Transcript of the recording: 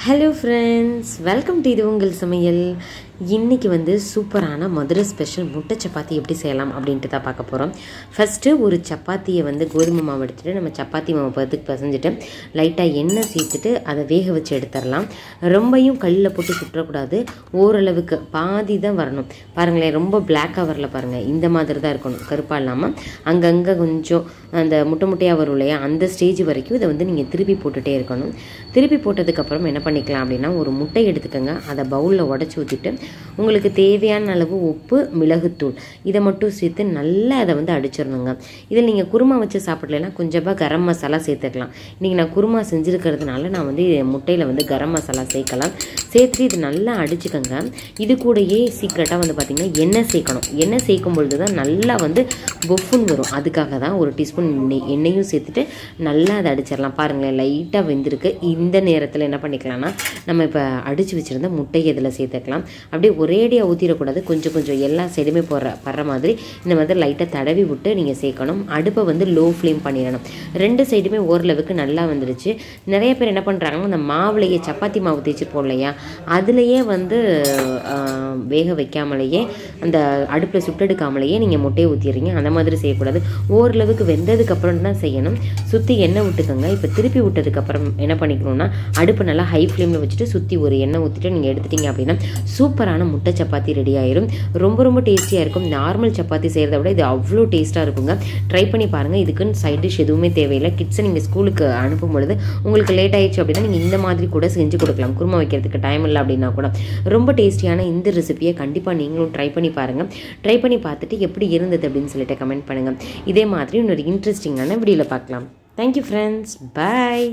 Hello friends, welcome to Ungal Samayal. இன்னைக்கு வந்து சூப்பரான மதுரை ஸ்பெஷல் முட்டை சப்பாத்தி எப்படி செய்யலாம் அப்படின்ட்டு தான் பார்க்க போகிறோம். ஃபஸ்ட்டு ஒரு சப்பாத்தியை வந்து கோதுமை மாவு எடுத்துகிட்டு நம்ம சப்பாத்தி மாவு பதத்துக்கு பிசைஞ்சிட்டு லைட்டாக எண்ணெய் சேர்த்துட்டு அதை வேக வச்சு எடுத்துடலாம். ரொம்பையும் கல்லில் போட்டு சுற்றக்கூடாது, ஓரளவுக்கு பாதி தான் வரணும். பாருங்களேன், ரொம்ப பிளாக்காக வரல பாருங்கள், இந்த மாதிரி தான் இருக்கணும், கருப்பாக இல்லாமல் அங்கங்கே கொஞ்சம் அந்த முட்டையாக வரும் இல்லையா, அந்த ஸ்டேஜ் வரைக்கும் இதை வந்து நீங்கள் திருப்பி போட்டுகிட்டே இருக்கணும். திருப்பி போட்டதுக்கப்புறம் என்ன பண்ணிக்கலாம் அப்படின்னா, ஒரு முட்டை எடுத்துக்கோங்க, அதை பவுலில் உடச்சி ஊற்றிட்டு உங்களுக்கு தேவையான அளவு உப்பு, மிளகுத்தூள் இதை மட்டும் சேர்த்து நல்லா அதை வந்து அடிச்சிடணுங்க. இதில் நீங்கள் குருமா வச்சு சாப்பிடலைன்னா கொஞ்சமாக கரம் மசாலா சேர்த்துக்கலாம். இன்றைக்கி நான் குருமா செஞ்சுருக்கிறதுனால நான் வந்து முட்டையில் வந்து கரம் மசாலா சேர்க்கலாம். சேர்த்துட்டு இது நல்லா அடிச்சுக்கோங்க. இது கூடயே சீக்ரெட்டாக வந்து பார்த்திங்கன்னா எண்ணெய் சேர்க்கணும். எண்ணெய் சேர்க்கும் பொழுது தான் நல்லா வந்து பொஃபுன்னு வரும். அதுக்காக தான் ஒரு டீஸ்பூன் எண்ணெயும் சேர்த்துட்டு நல்லா அதை அடிச்சிடலாம். பாருங்களேன், லைட்டாக வெந்திருக்கு. இந்த நேரத்தில் என்ன பண்ணிக்கலாம்னா, நம்ம இப்போ அடித்து வச்சுருந்த முட்டையை இதில் சேர்த்துக்கலாம். அப்படியே ஒரேடியாக ஊற்றிடக்கூடாது, கொஞ்சம் கொஞ்சம் எல்லா சைடுமே படுற மாதிரி இந்த மாதிரி லைட்டாக தடவி விட்டு நீங்கள் சேர்க்கணும். அடுப்பை வந்து லோ ஃப்ளேம் பண்ணிடணும். ரெண்டு சைடுமே ஓரளவுக்கு நல்லா வந்துடுச்சு. நிறைய பேர் என்ன பண்ணுறாங்கன்னா, அந்த மாவுலையே சப்பாத்தி மாவு தேய்ச்சி போடலையா, அதுலேயே வந்து வேக வைக்காமலேயே அந்த அடுப்பில் சுட்டெடுக்காமலேயே நீங்கள் முட்டையை ஊற்றிடுறீங்க. அந்த மாதிரி செய்யக்கூடாது, ஓரளவுக்கு வெந்ததுக்கப்புறம் தான் செய்யணும். சுற்றி எண்ணெய் விட்டுக்கோங்க. இப்போ திருப்பி விட்டதுக்கப்புறம் என்ன பண்ணிக்கணும்னா, அடுப்பு நல்லா ஹை ஃப்ளேமில் வச்சுட்டு சுற்றி ஒரு எண்ணெய் ஊற்றிட்டு நீங்கள் எடுத்துட்டீங்க அப்படின்னா சூப்பரான முட்டை சப்பாத்தி ரெடி ஆயிரும். ரொம்ப ரொம்ப டேஸ்டியாக இருக்கும். நார்மல் சப்பாத்தி செய்கிறத விட இது அவ்வளோ டேஸ்ட்டாக இருக்குங்க. ட்ரை பண்ணி பாருங்கள். இதுக்குன்னு சைட் டிஷ் எதுவுமே தேவையில்லை. கிட்ஸை நீங்கள் ஸ்கூலுக்கு அனுப்பும் பொழுது உங்களுக்கு லேட் ஆயிடுச்சு அப்படின்னா நீங்கள் இந்த மாதிரி கூட செஞ்சு கொடுக்கலாம். குருமா வைக்கிறதுக்கு டைம் இல்லை அப்படின்னா கூட. ரொம்ப டேஸ்டியான இந்த ரெசிபியை கண்டிப்பாக நீங்களும் ட்ரை பண்ணி பாருங்கள். ட்ரை பண்ணி பார்த்துட்டு எப்படி இருந்தது அப்படின்னு சொல்லிட்டு கமெண்ட் பண்ணுங்கள். இதே மாதிரி இன்னொரு இன்ட்ரெஸ்டிங்கான வீடியோவில் பார்க்கலாம். தேங்க்யூ ஃப்ரெண்ட்ஸ், பாய்.